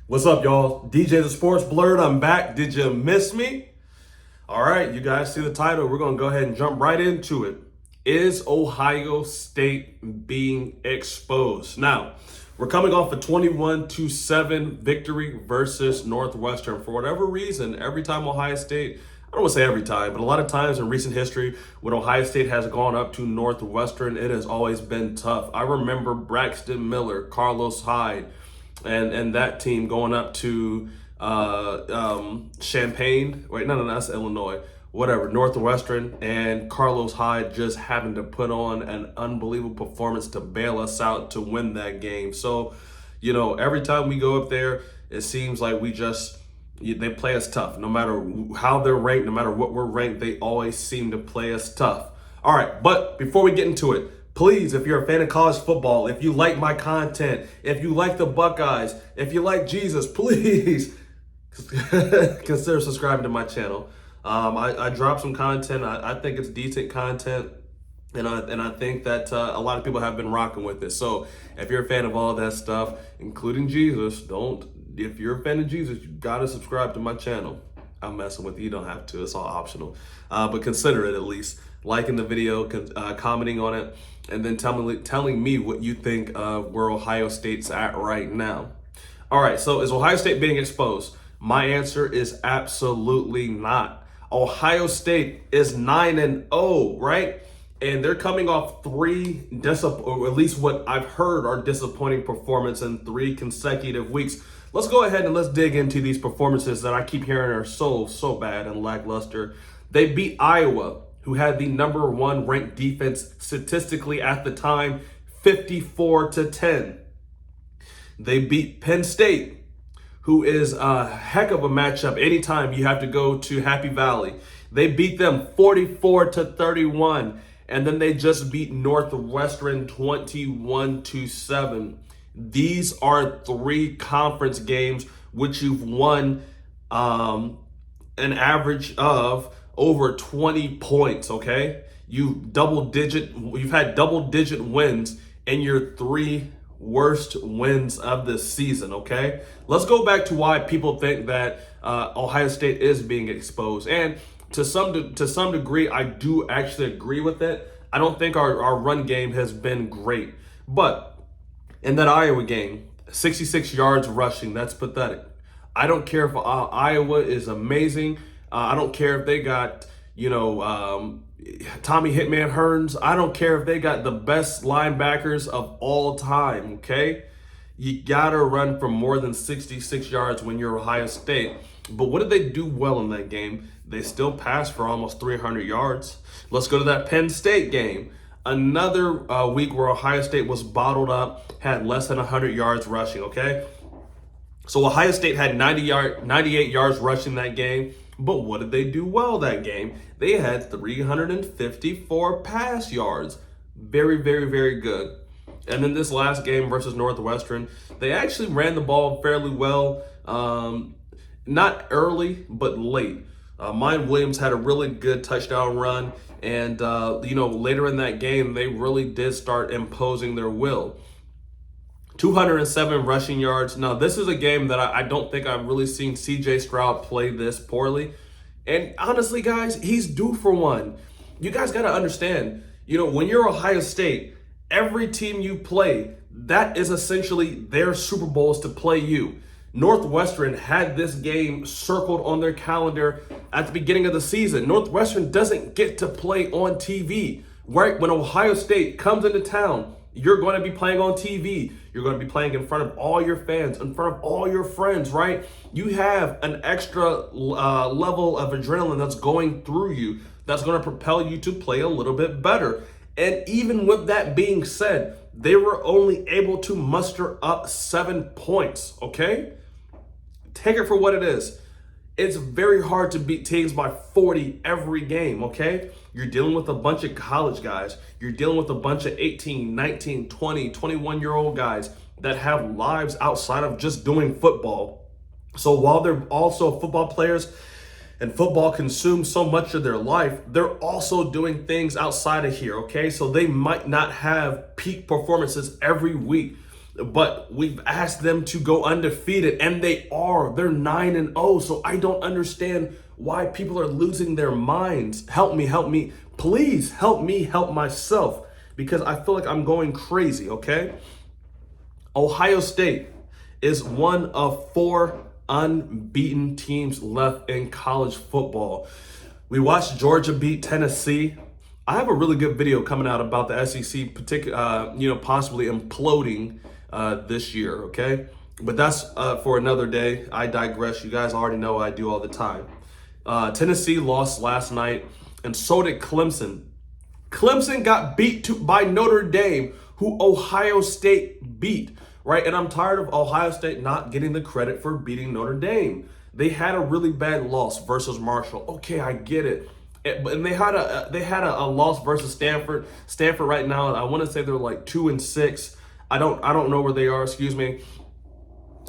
What's up, y'all? DJ the Sports Blurred, I'm back. Did you miss me? All right, you guys see the title. We're going to go ahead and jump right into it. Is Ohio State being exposed? Now, we're coming off a 21-7 victory versus Northwestern. For whatever reason, every time Ohio State, I don't want to say every time, but a lot of times in recent history, when Ohio State has gone up to Northwestern, it has always been tough. I remember Braxton Miller, Carlos Hyde, and that team going up to Champaign. Wait, no, that's Illinois. Whatever, Northwestern, and Carlos Hyde just having to put on an unbelievable performance to bail us out to win that game. So, every time we go up there, it seems like they play us tough. No matter how they're ranked, no matter what we're ranked, they always seem to play us tough. All right, but before we get into it, please, if you're a fan of college football, if you like my content, if you like the Buckeyes, if you like Jesus, please consider subscribing to my channel. I drop some content. I think it's decent content, and I think that a lot of people have been rocking with it. So if you're a fan of all that stuff, including Jesus, if you're a fan of Jesus, you gotta subscribe to my channel. I'm messing with you. You don't have to. It's all optional. But consider it at least. Liking the video, commenting on it, and then telling me what you think of where Ohio State's at right now. All right, so is Ohio State being exposed? My answer is absolutely not. Ohio State is 9-0, right? And they're coming off or at least what I've heard are disappointing performance in 3 consecutive weeks. Let's go ahead and let's dig into these performances that I keep hearing are so bad and lackluster. They beat Iowa, who had the number 1 ranked defense statistically at the time, 54-10. They beat Penn State, who is a heck of a matchup anytime you have to go to Happy Valley. They beat them 44-31, and then they just beat Northwestern 21-7. These are 3 conference games which you've won an average of over 20 points, okay? You've had double-digit wins in your 3 worst wins of this season, okay? Let's go back to why people think that Ohio State is being exposed. And to some degree, I do actually agree with it. I don't think our run game has been great. But in that Iowa game, 66 yards rushing, that's pathetic. I don't care if Iowa is amazing. I don't care if they got, Tommy Hitman Hearns. I don't care if they got the best linebackers of all time, okay? You gotta run for more than 66 yards when you're Ohio State. But what did they do well in that game? They still passed for almost 300 yards. Let's go to that Penn State game. Another week where Ohio State was bottled up, had less than 100 yards rushing, okay? So Ohio State had 98 yards rushing that game. But what did they do well that game? They had 354 pass yards. Very, very, very good. And then this last game versus Northwestern, they actually ran the ball fairly well. Not early, but late. Mine Williams had a really good touchdown run. And, later in that game, they really did start imposing their will. 207 rushing yards. Now, this is a game that I don't think I've really seen CJ Stroud play this poorly. And honestly, guys, he's due for one. You guys got to understand, when you're Ohio State, every team you play, that is essentially their Super Bowls to play you. Northwestern had this game circled on their calendar at the beginning of the season. Northwestern doesn't get to play on TV, right? When Ohio State comes into town, you're going to be playing on TV. You're going to be playing in front of all your fans, in front of all your friends, right? You have an extra level of adrenaline that's going through you that's going to propel you to play a little bit better. And even with that being said, they were only able to muster up 7 points, okay? Take it for what it is. It's very hard to beat teams by 40 every game, okay? You're dealing with a bunch of college guys. You're dealing with a bunch of 18, 19, 20, 21-year-old guys that have lives outside of just doing football. So while they're also football players and football consumes so much of their life, they're also doing things outside of here, okay? So they might not have peak performances every week. but we've asked them to go undefeated, and they are. They're 9-0. So I don't understand why people are losing their minds. Help me. Please help me help myself, because I feel like I'm going crazy, okay? Ohio State is one of 4 unbeaten teams left in college football. We watched Georgia beat Tennessee. I have a really good video coming out about the SEC, possibly imploding this year, okay? But that's for another day. I digress. You guys already know I do all the time. Tennessee lost last night, and so did Clemson. Clemson got beat by Notre Dame, who Ohio State beat, right? And I'm tired of Ohio State not getting the credit for beating Notre Dame. They had a really bad loss versus Marshall. Okay, I get it. And they had a loss versus Stanford. Stanford right now, I want to say they're like 2-6. I don't know where they are. Excuse me.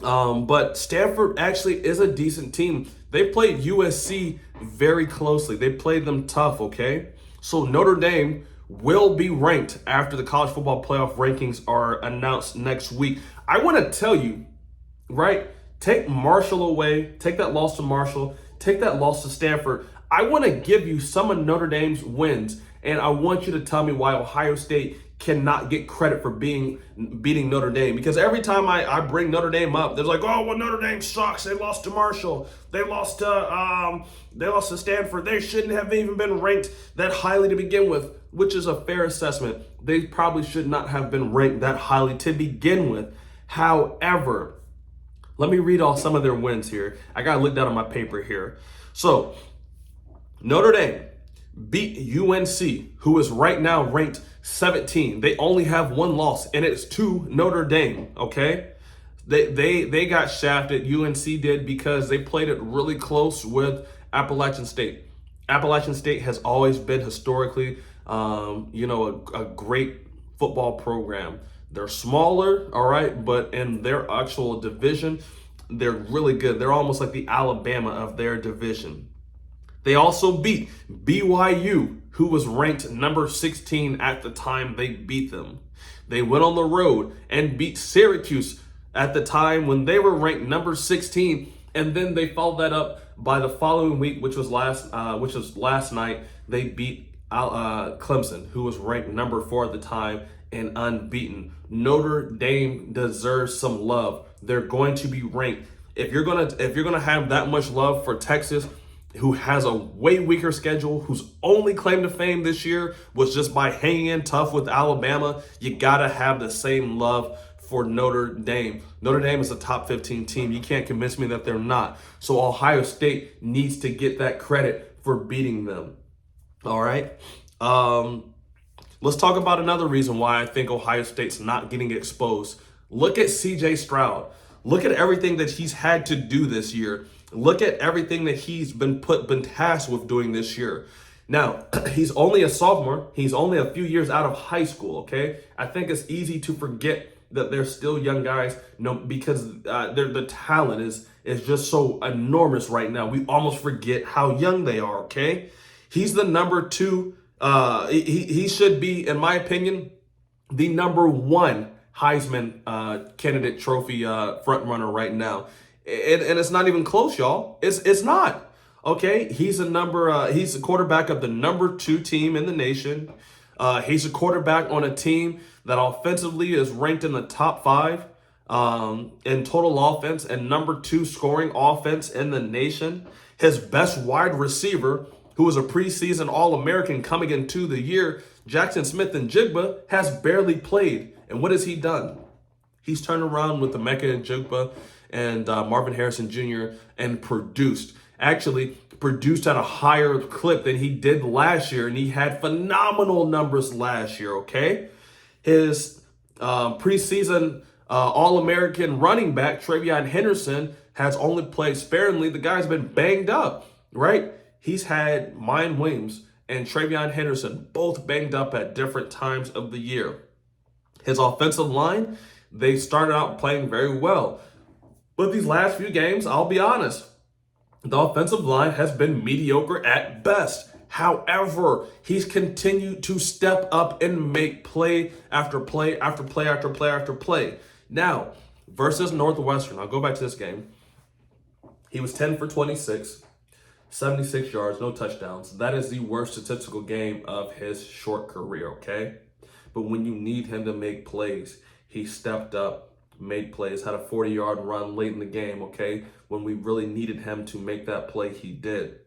But Stanford actually is a decent team. They played USC very closely. They played them tough. Okay, so Notre Dame will be ranked after the college football playoff rankings are announced next week. I want to tell you, right? Take Marshall away. Take that loss to Marshall. Take that loss to Stanford. I want to give you some of Notre Dame's wins, and I want you to tell me why Ohio State cannot get credit for beating Notre Dame. Because every time I bring Notre Dame up, there's like, oh, well, Notre Dame sucks. They lost to Marshall. They lost to Stanford. They shouldn't have even been ranked that highly to begin with, which is a fair assessment. They probably should not have been ranked that highly to begin with. However, let me read off some of their wins here. I got to look down on my paper here. So, Notre Dame beat UNC, who is right now ranked 17. They only have one loss, and it's to Notre Dame, okay? They got shafted, UNC did, because they played it really close with Appalachian State. Appalachian State has always been historically, a great football program. They're smaller, all right, but in their actual division, they're really good. They're almost like the Alabama of their division. They also beat BYU, who was ranked number 16 at the time they beat them. They went on the road and beat Syracuse at the time when they were ranked number 16, and then they followed that up by the following week, which was last night. They beat Clemson, who was ranked number 4 at the time and unbeaten. Notre Dame deserves some love. They're going to be ranked. If you're gonna have that much love for Texas, who has a way weaker schedule, whose only claim to fame this year was just by hanging in tough with Alabama, you gotta have the same love for Notre Dame. Notre Dame is a top 15 team. You can't convince me that they're not. So Ohio State needs to get that credit for beating them. All right. Let's talk about another reason why I think Ohio State's not getting exposed. Look at CJ Stroud. Look at everything that he's had to do this year. Look at everything that he's been tasked with doing this year. Now, he's only a sophomore. He's only a few years out of high school, okay? I think it's easy to forget that they're still young guys, because the talent is just so enormous right now. We almost forget how young they are, okay? He's the number 2. He should be, in my opinion, the number 1 Heisman candidate trophy front runner right now. And it's not even close, y'all. It's not. Okay, he's a quarterback of the number 2 team in the nation. He's a quarterback on a team that offensively is ranked in the top 5 in total offense and number 2 scoring offense in the nation. His best wide receiver, who was a preseason All-American coming into the year, Jackson Smith-Njigba, has barely played. And what has he done? He's turned around with the Njigba and Marvin Harrison Jr. and produced at a higher clip than he did last year, and he had phenomenal numbers last year, okay? His preseason All-American running back, Travion Henderson, has only played sparingly. The guy's been banged up, right? He's had Mine Williams and Travion Henderson both banged up at different times of the year. His offensive line, they started out playing very well. But these last few games, I'll be honest, the offensive line has been mediocre at best. However, he's continued to step up and make play after play after play after play after play. Now, versus Northwestern, I'll go back to this game. He was 10 for 26, 76 yards, no touchdowns. That is the worst statistical game of his short career, okay? But when you need him to make plays, he stepped up, made plays, had a 40-yard run late in the game, okay? When we really needed him to make that play, he did.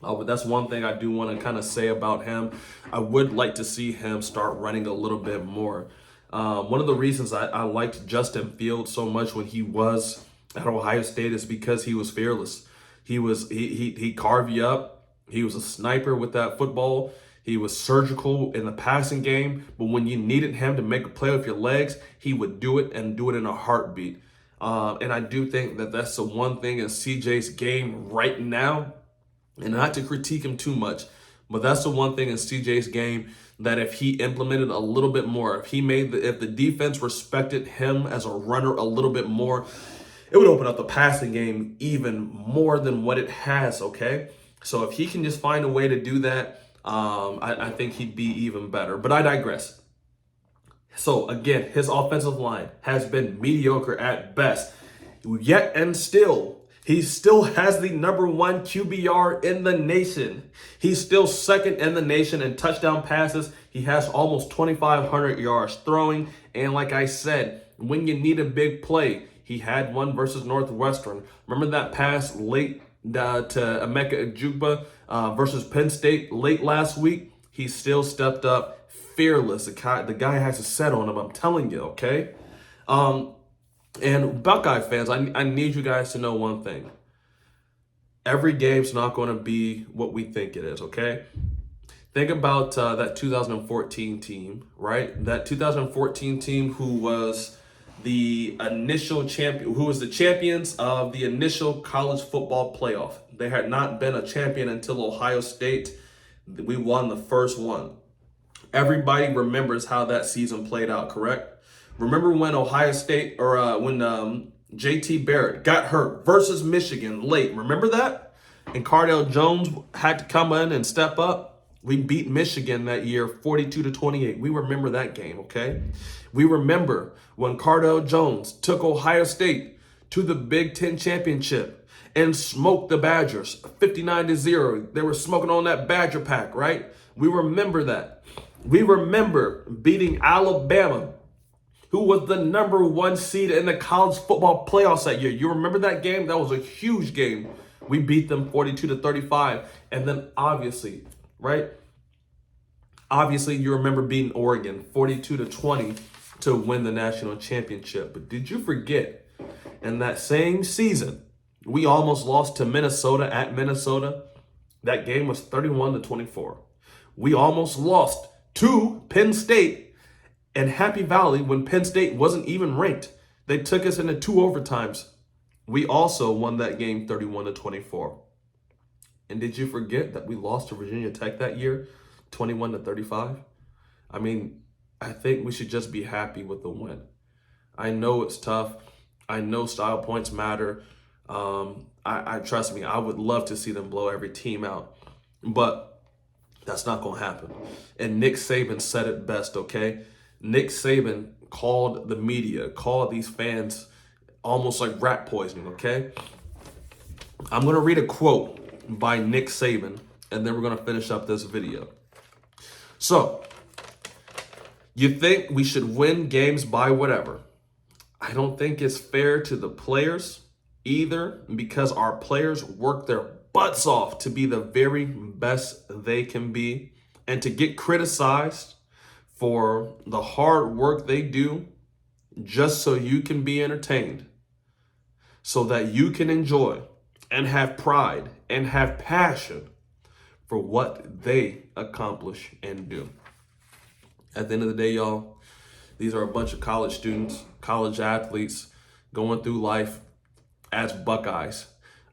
But that's one thing I do want to kind of say about him. I would like to see him start running a little bit more. One of the reasons I liked Justin Fields so much when he was at Ohio State is because he was fearless. He carved you up. He was a sniper with that football. He was surgical in the passing game, but when you needed him to make a play with your legs, he would do it and do it in a heartbeat. And I do think that that's the one thing in CJ's game right now, and not to critique him too much, but that's the one thing in CJ's game that if he implemented a little bit more, if the defense respected him as a runner a little bit more, it would open up the passing game even more than what it has, okay? So if he can just find a way to do that, I think he'd be even better. But I digress. So again, his offensive line has been mediocre at best. Yet and still, he still has the #1 QBR in the nation. He's still second in the nation in touchdown passes. He has almost 2,500 yards throwing. And like I said, when you need a big play, he had one versus Northwestern. Remember that pass late to Emeka Ejigbo versus Penn State late last week? He still stepped up, fearless. The guy has a set on him, I'm telling you, okay? And Buckeye fans, I need you guys to know one thing. Every game's not going to be what we think it is, okay? Think about that 2014 team, right? That 2014 team who was the initial champion, who was the champions of the initial college football playoff. They had not been a champion until Ohio State. We won the first one. Everybody remembers how that season played out, correct? Remember when Ohio State, or when JT Barrett got hurt versus Michigan late? Remember that? And Cardale Jones had to come in and step up. We beat Michigan that year 42-28. We remember that game, okay? We remember when Cardale Jones took Ohio State to the Big Ten championship and smoked the Badgers 59-0. They were smoking on that Badger pack, right? We remember that. We remember beating Alabama, who was the #1 seed in the college football playoffs that year. You remember that game? That was a huge game. We beat them 42-35. And then obviously, right? Obviously, you remember beating Oregon 42-20 to win the national championship. But did you forget, in that same season, we almost lost to Minnesota at Minnesota? That game was 31-24. We almost lost to Penn State and Happy Valley when Penn State wasn't even ranked. They took us into 2 overtimes. We also won that game 31-24. And did you forget that we lost to Virginia Tech that year, 21-35? I mean, I think we should just be happy with the win. I know it's tough. I know style points matter. I trust me, I would love to see them blow every team out. But that's not going to happen. And Nick Saban said it best, okay? Nick Saban called the media, called these fans almost like rat poisoning, okay? I'm going to read a quote by Nick Saban, and then we're going to finish up this video. So, you think we should win games by whatever. I don't think it's fair to the players either, because our players work their butts off to be the very best they can be, and to get criticized for the hard work they do just so you can be entertained, so that you can enjoy and have pride and have passion for what they accomplish and do. At the end of the day, y'all, these are a bunch of college students, college athletes going through life as Buckeyes.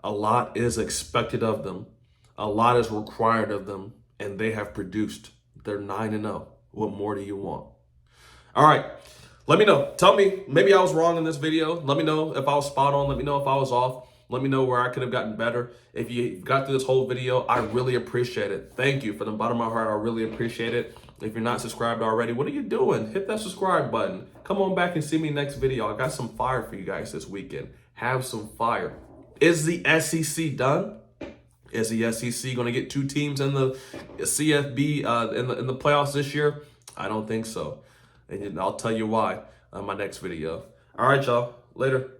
A lot is expected of them. A lot is required of them, and they have produced. They're 9-0. What more do you want? All right. Let me know. Tell me, maybe I was wrong in this video. Let me know if I was spot on. Let me know if I was off. Let me know where I could have gotten better. If you got through this whole video, I really appreciate it. Thank you from the bottom of my heart. I really appreciate it. If you're not subscribed already, what are you doing? Hit that subscribe button. Come on back and see me next video. I got some fire for you guys this weekend. Have some fire. Is the SEC done? Is the SEC going to get 2 teams in the CFB in the playoffs this year? I don't think so. And I'll tell you why on my next video. All right, y'all. Later.